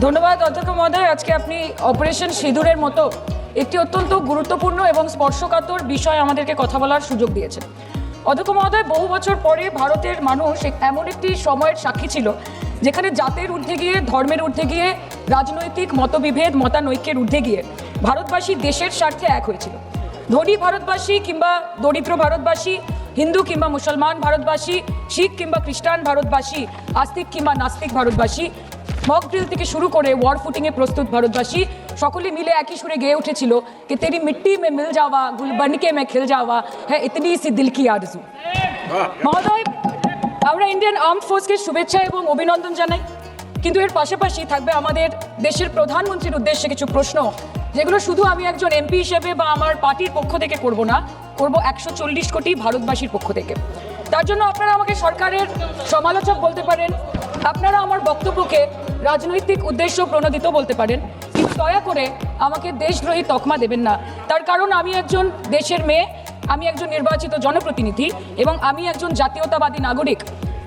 ধন্যবাদ অধ্যক্ষ মহোদয়। আজকে আপনি অপারেশন সিঁদুরের মতো একটি অত্যন্ত গুরুত্বপূর্ণ এবং স্পর্শকাতর বিষয় আমাদেরকে কথা বলার সুযোগ দিয়েছেন। অধ্যক্ষ মহোদয়, বহু বছর পরে ভারতের মানুষ এমন একটি সময়ের সাক্ষী ছিল যেখানে জাতের ঊর্ধ্বে গিয়ে, ধর্মের ঊর্ধ্বে গিয়ে, রাজনৈতিক মতবিভেদ, মতানৈক্যের ঊর্ধ্বে গিয়ে ভারতবাসী দেশের স্বার্থে এক হয়েছিল। ধনী ভারতবাসী কিংবা দরিদ্র ভারতবাসী, হিন্দু কিংবা মুসলমান ভারতবাসী, শিখ কিংবা খ্রিস্টান ভারতবাসী, আস্তিক কিংবা নাস্তিক ভারতবাসী, মক ড্রিল থেকে শুরু করে ওয়ার ফুটিংয়ে প্রস্তুত ভারতবাসী সকলে মিলে একই সুরে গেয়ে উঠেছিল कि तेरी मिट्टी में मिल जावा गुल बनके मैं खिल जावा है इतनी सी दिल की आरज़ू। মহোদয়, আমরা ইন্ডিয়ান আর্মড ফোর্সকে শুভেচ্ছা এবং অভিনন্দন জানাই, কিন্তু এর পাশাপাশি থাকবে আমাদের দেশের প্রধানমন্ত্রীর উদ্দেশ্যে কিছু প্রশ্ন, যেগুলো শুধু আমি একজন এমপি হিসেবে বা আমার পার্টির পক্ষ থেকে করব না, করব 140 কোটি ভারতবাসীর পক্ষ থেকে। তার জন্য আপনারা আমাকে সরকারের সমালোচক বলতে পারেন, আপনারা আমার বক্তব্যকে রাজনৈতিক উদ্দেশ্য প্রণোদিত বলতে পারেন, কিন্তু দয়া করে আমাকে দেশদ্রোহী তকমা দেবেন না। তার কারণ আমি একজন দেশের মেয়ে, আমি একজন নির্বাচিত জনপ্রতিনিধি এবং আমি একজন জাতীয়তাবাদী নাগরিক,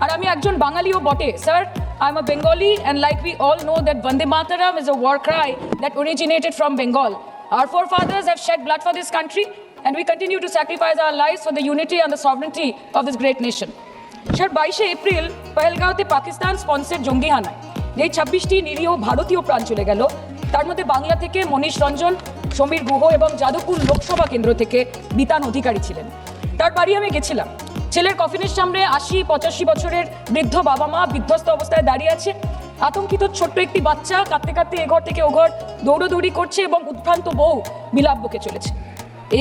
আর আমি একজন বাঙালিও বটে। Sir, I'm a Bengali, and like we all know that Vande Mataram is a war cry that originated from Bengal. Our forefathers have shed blood for this country, and we continue to sacrifice our lives for the unity and the sovereignty of this great nation. Sir, 22 April পহেলগাঁওতে Pakistan sponsored জঙ্গি হানায় যেই 26টি নিরীহ ভারতীয় প্রাণ চলে গেল, তার মধ্যে বাংলা থেকে মনীষ রঞ্জন, সমীর গুহ এবং যাদবপুর লোকসভা কেন্দ্র থেকে বিতান অধিকারী ছিলেন। তার বাড়ি আমি গেছিলাম। ছেলের কফিনের সামনে 80-85 বছরের বৃদ্ধ বাবা মা বিধ্বস্ত অবস্থায় দাঁড়িয়ে আছে। আতঙ্কিত ছোট্ট একটি বাচ্চা কাঁদতে কাঁদতে এঘর থেকে ওঘর দৌড়োদৌড়ি করছে এবং উদ্ভ্রান্ত বউ বিলাপ বকে চলেছে।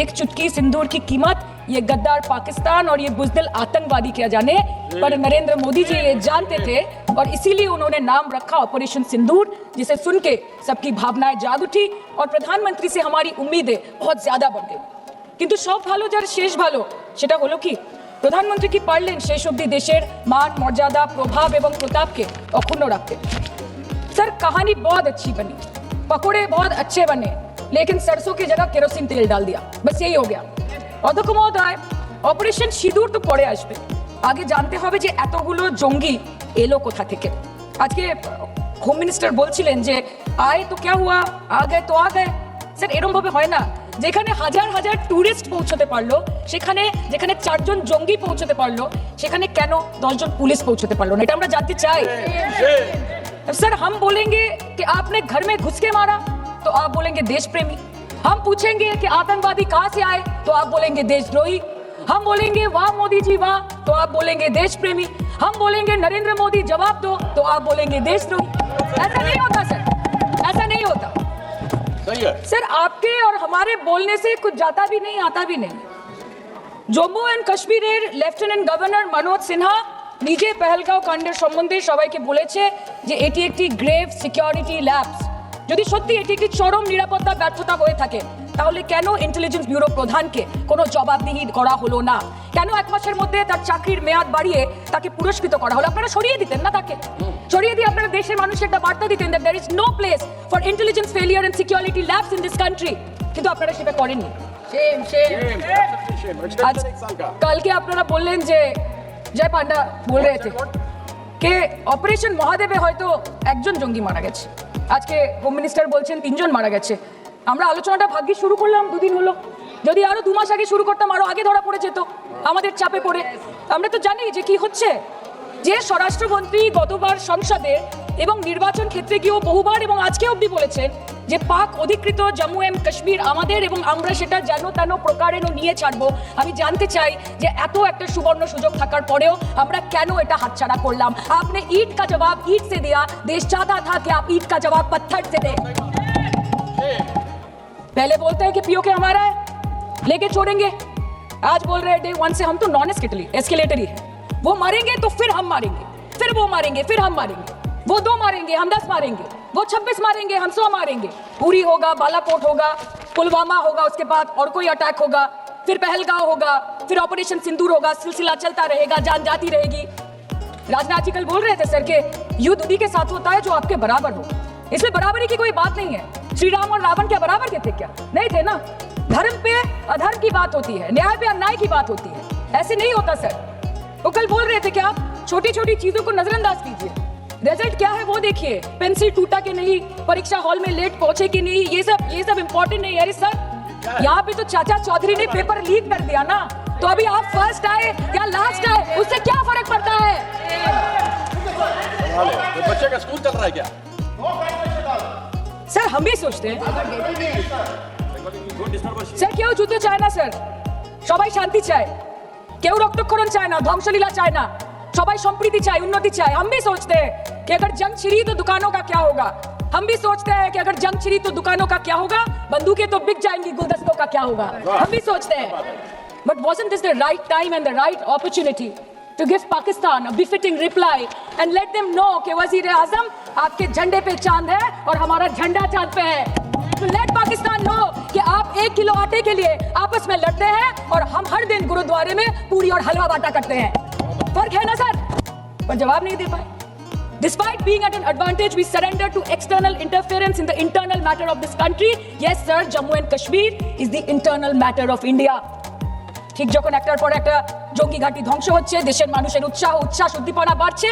एक चुटकी सिंदूर की कीमत ये गद्दार पाकिस्तान और ये बुज़दिल आतंकवादी क्या जाने, पर नरेंद्र मोदी जी ये जानते थे और इसीलिए उन्होंने नाम रखा ऑपरेशन सिंदूर, जिसे सुन के सबकी भावनाएं जाग उठी और प्रधानमंत्री से हमारी उम्मीदें बहुत ज्यादा बढ़ गई। किंतु सब भालो जार शेष भालो सेटा हलो कि प्रधानमंत्री की पारलेन शेष अब्दि देशेर मान मर्यादा प्रभाव एवं प्रताप के अक्षुण्ण रखते। सर, कहानी बहुत अच्छी बनी, पकोड़े बहुत अच्छे बने, लेकिन सरसों की जगह केरोसिन तेल डाल दिया, बस यही हो गया। অধ্যক্ষ মহোদয়, অপারেশন সিঁদুর তো পরে আসবে, আগে জানতে হবে যে এতগুলো জঙ্গি এলো কোথা থেকে। আজকে হোম মিনিস্টার বলছিলেন যে আয় তো ক্যা হুয়া, আ গায়ে তো আ গায়ে। স্যার, এরকম ভাবে হয় না। যেখানে হাজার হাজার টুরিস্ট পৌঁছতে পারলো, সেখানে যেখানে 4 জন জঙ্গি পৌঁছতে পারলো, সেখানে কেন 10 জন পুলিশ পৌঁছতে পারলো না? এটা আমরা জানতে চাই। স্যার, हम बोलेंगे कि आपने घर में घुस के मारा तो आप बोलेंगे देश प्रेमी। हम पूछेंगे कि आतंकवादी कहां से आए तो आप बोलेंगे देशद्रोही। हम बोलेंगे वाह मोदी जी वाह तो आप बोलेंगे देश प्रेमी। हम बोलेंगे नरेंद्र मोदी जवाब दो तो आप बोलेंगे देशद्रोही। ऐसा नहीं होता सर, ऐसा नहीं होता। सही है सर, आपके और हमारे बोलने से कुछ जाता भी नहीं आता भी नहीं। জম্মু অ্যান্ড কাশ্মীরের লেফটেন্যান্ট গভর্নর মনোজ সিনহা নিজে পেহেলগাঁও কাণ্ডের সম্বন্ধে সবাইকে বলেছে যে এটি একটি গ্রেভ সিকিউরিটি ল্যাপস। যদি সত্যি এটি একটি চরম নিরাপত্তা ব্যর্থতা হয়ে থাকে, তাহলে কেন ইন্টেলিজেন্স ব্যুরো প্রধানকে কোনো জবাবদিহি করা হলো না? কেন 1 মাসের মধ্যে তার চাকরির মেয়াদ বাড়িয়ে তাকে পুরস্কৃত করা হলো? আপনারা সরিয়ে দিতেন না তাকে? সরিয়ে দিয়ে আপনারা দেশের মানুষকে একটা বার্তা দিতেন that there is no place for intelligence failure and security labs in this country, কিন্তু আপনারা সেটা করেননি। আজ কালকে আপনারা বললেন যে জয় পান্ডা বল रहे थे कि অপারেশন মহাদেবে হয়তো একজন জঙ্গি মারা গেছে, আজকে হোম মিনিস্টার বলছেন 3 জন মারা গেছে। আমরা আলোচনাটা ভাগ্যে শুরু করলাম 2 দিন হলো, যদি আরো 2 মাস আগে শুরু করতাম আরো আগে ধরা পড়ে যেত আমাদের চাপে পড়ে। আমরা তো জানি যে কি হচ্ছে, যে স্বরাষ্ট্রমন্ত্রী গতবার সংসদে এবং নির্বাচন ক্ষেত্রে গিয়েও বহুবার এবং আজকে অবধি বলেছেন যে পাক অধিকৃত জম্মু এন্ড কাশ্মীর আমাদের এবং আমরা সেটা যেন তেন প্রকারে নিয়ে ছাড়বো। আমি জানতে চাই যে এত একটা সুবর্ণ সুযোগ থাকার পরেও আমরা কেন এটা হাতছাড়া করলাম? আপনি ईंट का जवाब ईंट से दिया, देश चाहता था कि आप ईंट का जवाब पत्थर से दें। पहले बोलते हैं कि पीओके हमारा है, लेके छोड़ेंगे, आज बोल रहे हैं डे 1 से हम तो नॉन एस्केलेटरी है। वो मारेंगे तो फिर हम मारेंगे, फिर वो मारेंगे, फिर हम मारेंगे, वो 2 मारेंगे हम 10 मारेंगे, वो 26 मारेंगे हम 100 मारेंगे। पूरी होगा, बालाकोट होगा, पुलवामा होगा, उसके बाद और कोई अटैक होगा, फिर पहलगांव होगा, फिर ऑपरेशन सिंदूर होगा, सिलसिला चलता रहेगा, जान जाती रहेगी। राजनाथ जी कल बोल रहे थे सर के युद्ध उन्हीं के साथ होता है जो आपके बराबर हो। इसमें बराबरी की कोई बात नहीं है। श्री राम और रावण क्या बराबर के थे क्या? नहीं थे ना। धर्म पे अधर्म की बात होती है, न्याय पे अन्याय की बात होती है, ऐसे नहीं होता सर। वो कल बोल रहे थे कि आप छोटी छोटी चीजों को नजरअंदाज कीजिए। रिजल्ट क्या है वो देखिए, पेंसिल टूटा कि नहीं, परीक्षा हॉल में लेट पहुंचे कि नहीं, ये सब इंपॉर्टेंट नहीं है सर। यहाँ पे तो चाचा चौधरी ने पेपर लीक कर दिया ना, तो अभी आप फर्स्ट आए या लास्ट आए उससे क्या फर्क पड़ता है? तो बच्चे का स्कूल चल रहा है क्या? सर हम भी सोचते हैं স্যার কেউ যুদ্ধ চায় না স্যার, সবাই শান্তি চায়, কেউ রক্তক্ষরণ চায় না, ধ্বংসলীলা চায় না, সবাই সম্প্रीति চায়, उन्नति चाहे। हम भी सोचते हैं कि अगर जंग छिड़ी तो दुकानों का क्या होगा, हम भी सोचते हैं कि अगर जंग छिड़ी तो दुकानों का क्या होगा, बंदूकें तो बिक जाएंगी, गुलदस्तों का क्या होगा, हम भी सोचते हैं। But wasn't this the right time and the right opportunity to give Pakistan a befitting reply and let them know कि वजीर आजम आपके झंडे पे चांद है और हमारा झंडा चांद पे है। To let Pakistan know कि आप 1 किलो आटे के लिए आपस में लड़ते हैं और हम हर दिन गुरुद्वारे में पूरी और हलवा बांटा करते हैं। फर्क है ना सर? पर जवाब नहीं दे पाए। Despite being at an advantage, we surrender to external interference in the internal matter of this country. Yes, sir, Jammu and Kashmir is the internal matter of India. ঠিক যখন একটার পর একটা জঙ্গি ঘাঁটি ধ্বংস হচ্ছে, দেশের মানুষের উচ্ছ্বাস উদ্দীপনা বাড়ছে,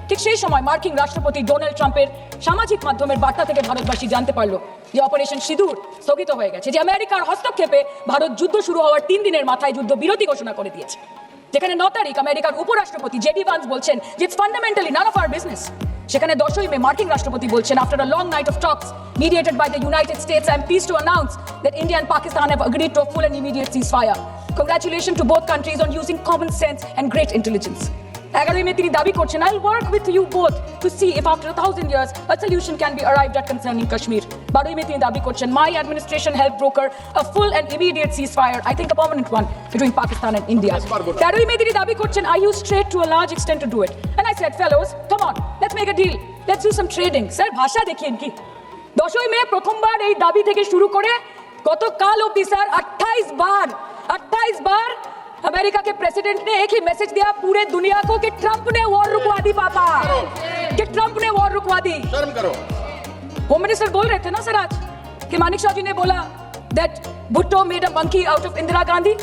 ঠিক সেই সময় মার্কিন রাষ্ট্রপতি ডোনাল্ড ট্রাম্পের সামাজিক মাধ্যমের বার্তা থেকে ভারতবাসী জানতে পারলো যে অপারেশন সিঁদুর স্থগিত হয়ে গেছে, যে আমেরিকার হস্তক্ষেপে ভারত যুদ্ধ শুরু হওয়ার 3 দিনের মাথায় যুদ্ধ বিরতি ঘোষণা করে দিয়েছে। যেখানে 9 তারিখ আমেরিকার উপরাষ্ট্রপতি জেডি ভান্স বলছেন যে it's fundamentally none of our business, সেখানে 10ই মে মার্কিন রাষ্ট্রপতি বলছেন after a long night of talks mediated by the United States, I am pleased to announce that India and Pakistan have agreed to a full and immediate ceasefire. Congratulations to both countries on using common sense and great intelligence. 11ই মে তিনি দাবি করছেন I'll work with you both to see if after 1000 years a solution can be arrived at concerning Kashmir. 12ই মে তিনি দাবি করছেন my administration helped broker a full and immediate ceasefire, I think a permanent one, between Pakistan and India. 13ই মে তিনি দাবি করছেন I used trade to a large extent to do it. And I said fellows, come on, let's make a deal. Let's do some trading. Sir ভাষা দেখিয়ে কি 10ই মে প্রথমবার এই দাবি থেকে শুরু করে গতকাল অবধি স্যার 28 বার अमेरिका के प्रेसिडेंट ने एक ही मैसेज दिया पूरे दुनिया को कि ट्रंप ने वॉर रुकवा दी पापा, कि ट्रंप ने वॉर रुकवा दी। शर्म करो। होम मिनिस्टर बोल रहे थे ना सर आज कि मानिक शाह जी ने बोला that Bhutto made a monkey out of Indira Gandhi.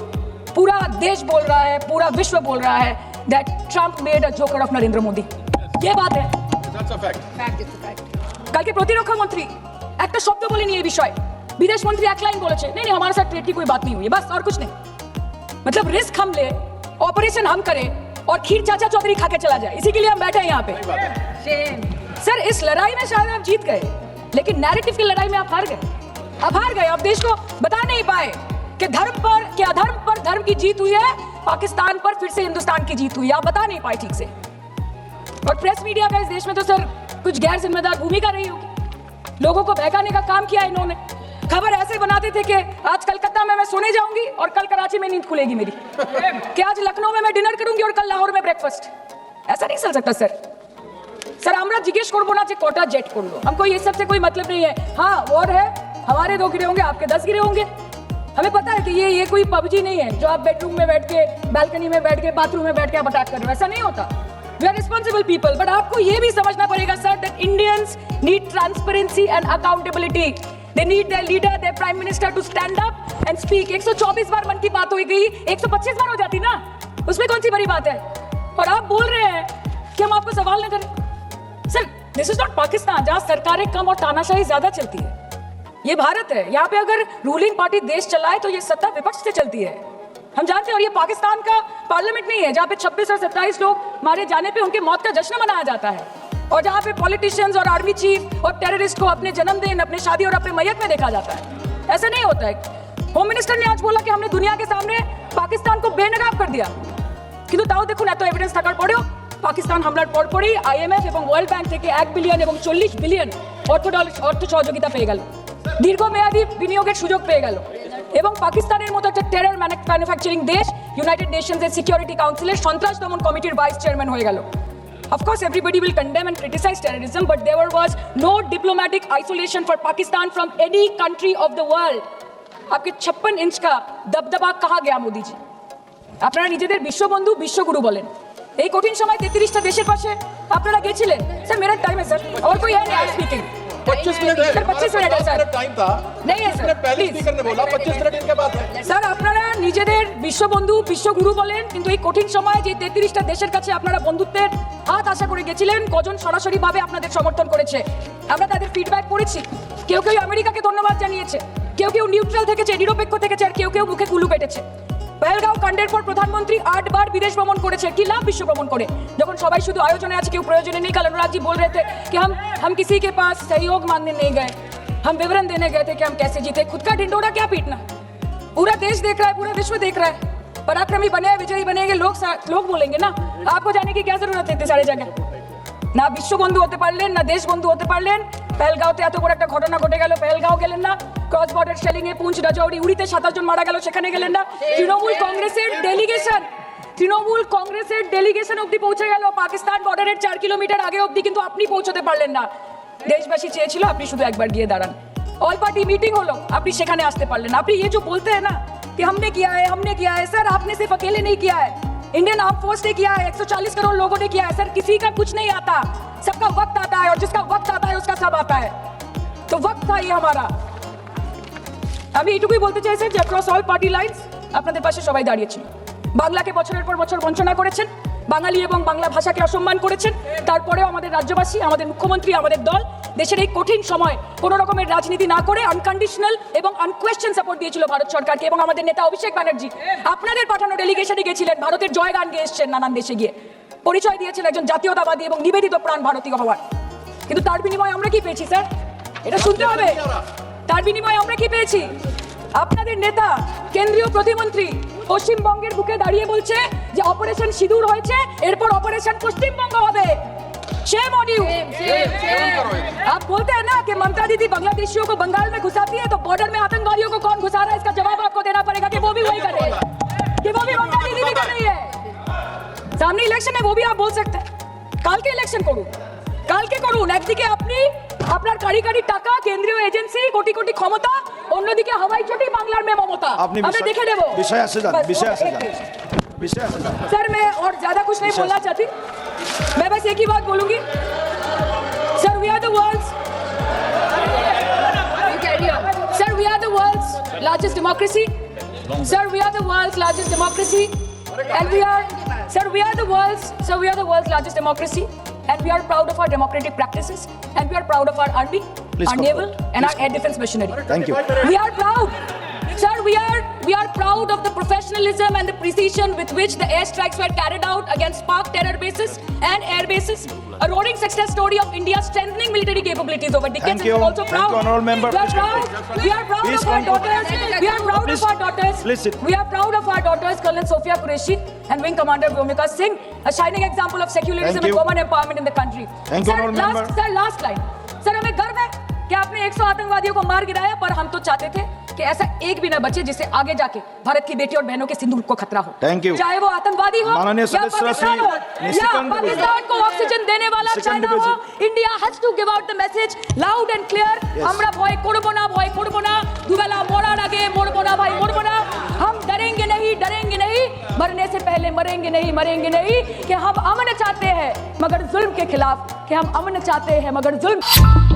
पूरा देश बोल रहा है, पूरा विश्व बोल रहा है that Trump made a joker of Narendra Modi. ये बात है, That's a fact. কালকে প্রতিরক্ষা মন্ত্রী একটা শব্দ বলেনি এই বিষয়ে, বিদেশ মন্ত্রী এক লাইন বলেছে नहीं नहीं हमारे साथ ट्रेड की कोई बात नहीं हुई, बस और कुछ नहीं। मतलब रिस्क हम ले, ऑपरेशन हम करें और खीर चाचा चौधरी खा के चला जाए, इसी के लिए हम बैठे हैं यहाँ पे। सर इस लड़ाई में शायद आप जीत गए, लेकिन नैरेटिव की लड़ाई में आप हार गए। आप देश को बता नहीं पाए कि धर्म पर कि अधर्म पर धर्म की जीत हुई है, पाकिस्तान पर फिर से हिंदुस्तान की जीत हुई है, आप बता नहीं पाए ठीक से। और प्रेस मीडिया का इस देश में तो सर कुछ गैर जिम्मेदार भूमिका रही होगी, लोगों को बहकाने का काम किया इन्होंने। खबर ऐसे बनाते थे कि आज कलकत्ता में मैं सोने जाऊंगी और कल कराची में नींद खुलेगी मेरी, कि आज लखनऊ में मैं डिनर करूंगी और कल लाहौर में ब्रेकफास्ट। ऐसा नहीं चल सकता सर আমরা জিজ্ঞেস করবো না যে কটা জেট করলো, हमको ये सब से कोई मतलब नहीं है। हाँ वॉर है, हमारे 2 गिरे होंगे, आपके 10 गिरे होंगे, हमें पता है कि ये कोई पबजी नहीं है जो आप बेडरूम में बैठ के, बालकनी में बैठ के, बाथरूम में बैठ के आप अटैक कर रहे हो, ऐसा नहीं होता। We are responsible people, but आपको ये भी समझना पड़ेगा sir that Indians need transparency and accountability. They need their leader, their prime minister to stand up and speak. 124 बार मन की बात हो गई, 125 बार हो जाती ना, उसमें कौन सी बड़ी बात है? और आप बोल रहे हैं कि हम आपको सवाल न करें। Sir this is not Pakistan जहाँ सरकारें कम और तानाशाही ज्यादा चलती है, ये भारत है। यहाँ पे अगर रूलिंग पार्टी देश चलाए तो ये सत्ता विपक्ष से चलती है, हम जानते हैं। और ये पाकिस्तान का पार्लियामेंट नहीं है जहाँ पे 26 और 27 लोग मारे जाने पे उनके मौत का जश्न मनाया जाता है, और जहाँ पे पॉलिटिशियंस और आर्मी चीफ और टेररिस्ट को अपने जन्मदिन, अपने शादी और अपने मैयत में देखा जाता है। ऐसा नहीं होता है। होम मिनिस्टर ने आज बोला कि हमने दुनिया के सामने पाकिस्तान को बेनकाब कर दिया, কিন্তু তাও দেখুন এত এভিডেন্স থাকার পরেও পাকিস্তান হামলার পরপরই IMF এবং ওয়ার্ল্ড ব্যাংক থেকে 1 বিলিয়ন এবং 40 বিলিয়ন অর্থ সহযোগিতা পেয়ে গেল, দীর্ঘমেয়াদী বিনিয়োগের সুযোগ পেয়ে গেল, এবং পাকিস্তানের মতো একটা টেরর ম্যানুফ্যাকচারিং দেশ ইউনাইটেড নেশনসের সিকিউরিটি কাউন্সিলের সন্ত্রাস দমন কমিটির ভাইস চেয়ারম্যান হয়ে গেল। Of course, everybody will condemn and criticize terrorism, but there was no diplomatic isolation for Pakistan from any country of the world. आपके 56 इंच का दबदबा कहाँ गया मोदी जी? আপনারা নিজেদের বিশ্ববন্ধু বিশ্বগুরু বলেন, এই কঠিন সময় 33টা দেশের পাশে আপনারা গেছিলেন। স্যার मेरा टाइम है सर, और कोई है नहीं स्पीकिंग। 25 मिनट है सर 25 मिनट है सर टाइम था नहीं है सर पहले प्लीज स्पीकर ने बोला 25 मिनट इनके बाद है স্যার আপনারা নিজেদের বিশ্ববন্ধু বিশ্বগুরু বলেন কিন্তু এই কঠিন সময়ে যে 33টা দেশের কাছে আপনারা বন্ধুত্বের হাত আশা করে গেছিলেন কজন সরাসরি ভাবে আপনাদের সমর্থন করেছে আমরা তাদের ফিডব্যাক পড়েছি কেউ কেউ আমেরিকাকে ধন্যবাদ জানিয়েছে কেউ কেউ নিউট্রাল থেকেছে নিরপেক্ষ থেকেছে আর কেউ কেউ মুখে কুলু পেটেছে পহেলগাঁও কাণ্ডের পর প্রধানমন্ত্রী 8 বার বিদেশ ভ্রমণ করেছে কি লাভ বিশ্ব ভ্রমণ করে যখন সবাই শুধু আয়োজনে আছে কেউ প্রয়োজনে নেই কাল अनुराग जी बोल रहे थे कि हम किसी के पास सहयोग मांगने नहीं गए हम विवरण देने गए थे कि हम कैसे जीते खुद का ढिंडोरा क्या पीटना पूरा देश देख रहा है पूरा विश्व देख रहा है पराक्रमी बने विजयी बनेंगे लोग बोलेंगे ना आपको जाने की क्या जरूरत है इतनी सारी जगह না বিশ্ববন্ধু হতে পারলেন না দেশবন্ধু হতে পারলেন পেহেলগাঁওতে এত বড় একটা ঘটনা ঘটে গেল পেহেলগাঁও গেলেন না ক্রস বর্ডার শেলিং এ পুঞ্চ রাজৌরি উড়িতে 27 জন মারা গেল সেখানে গেলেন না তৃণমূল কংগ্রেসের ডেলিগেশন অবধি পৌঁছে গেল পাকিস্তান বর্ডারের 4 কিলোমিটার আগে অবধি কিন্তু আপনি পৌঁছতে পারলেন না দেশবাসী চেয়েছিল আপনি শুধু একবার গিয়ে দাঁড়ান অল পার্টি মিটিং হলো আপনি সেখানে আসতে পারলেন না আপনি ये जो बोलते हैं ना कि हमने किया है सर आपने सिर्फ अकेले नहीं किया है इंडियन आर्म फोर्स ने किया है 140 करोड़ लोगों ने किया है सर किसी का कुछ नहीं आता सबका वक्त आता है और जिसका वक्त आता है उसका सब आता है तो वक्त था ये हमारा আমি এটুকুই বলতে চাই স্যার যে অ্যাক্রস অল পার্টি লাইনস আপনাদের পাশে সবাই দাঁড়িয়েছিল বাংলাকে বছরের পর বছর বঞ্চনা করেছেন বাঙালি এবং বাংলা ভাষাকে অসম্মান করেছেন তারপরেও আমাদের রাজ্যবাসী আমাদের মুখ্যমন্ত্রী আমাদের দল দেশের এই কঠিন সময় কোনো রকমের রাজনীতি না করে আনকন্ডিশনাল এবং আনকোয়েশ্চেন সাপোর্ট দিয়েছিল ভারত সরকারকে এবং আমাদের নেতা অভিষেক ব্যানার্জি আপনাদের পাঠানো ডেলিগেশনে গেছিলেন ভারতের জয়গান গেয়ে এসছেন নানান দেশে গিয়ে পরিচয় দিয়েছেন একজন জাতীয়তাবাদী এবং নিবেদিত প্রাণ ভারতীয় হওয়ার কিন্তু তার বিনিময়ে আমরা কি পেয়েছি স্যার এটা শুনতে হবে তার বিনিময়ে আমরা কি পেয়েছি আপনাদের নেতা কেন্দ্রীয় প্রতিমন্ত্রী পশ্চিমবঙ্গের বুকে দাঁড়িয়ে বলছে যে অপারেশন সিঁদুর হয়েছে এরপর অপারেশন পশ্চিমবঙ্গ হবে शेम ऑन यू आप बोलते हैं ना कि ममता दीदी बांग्लादेशियों को बंगाल में घुसाती है तो बॉर्डर में आतंकवादियों को कौन घुसा रहा है इसका जवाब आपको देना पड़ेगा कि वो भी वही करे कि वो भी ममता दीदी भी कर रही है सामने इलेक्शन है वो भी आप बोल सकते हैं কালকে ইলেকশন করুন কালকে করুন একদিকে আপনি আপনার কারিগরি টাকা কেন্দ্রীয় এজেন্সি কোটি কোটি ক্ষমতা অন্যদিকে হাওয়াই চটি বাংলার মে মমতা আমরা দেখে নেব विषय से सर मैं और ज्यादा कुछ नहीं बोलना चाहती मैं बस एक ही बात बोलूंगी sir we are the world's largest democracy sir we are the world's largest democracy and we are the world's largest democracy and we are proud of our democratic practices and we are proud of our army Please our come naval forward. and our air defense machinery Thank you. we are proud sir we are proud of the professionalism and the precision with which the airstrikes were carried out against Pak terror bases and air bases a roaring success story of India strengthening military capabilities over decades Thank you. and we're also Thank proud you, honorable member. we are proud Please of our conclude. daughters we are proud Please. of our daughters Please sit. we are proud of our daughters Colonel Sophia Qureshi and Wing Commander Bhumika Singh a shining example of secularism Thank and you. women empowerment in the country Thank you, honorable member. sir last line sir हमें गर्व है कि आपने 100 आतंकवादियों को मार गिराया पर हम तो चाहते थे कि ऐसा एक भी न बचे जिससे आगे जाके भारत की बेटी और बहनों के सिंदूर को खतरा हो Thank you. चाहे वो आतंकवादी हो माननीय या सदस्य पाकिस्तान हो या निशिकांत पाकिस्तान को ऑक्सीजन देने वाला निशिकांत चाइना हो India has to give out the message loud and clear আমরা ভয় করব না দুবেলা মরার আগে মরবো না ভাই মরবো না हम डरेंगे नहीं मरने से पहले मरेंगे नहीं कि हम अमन चाहते हैं मगर जुल्म के खिलाफ कि हम अमन चाहते हैं मगर जुल्म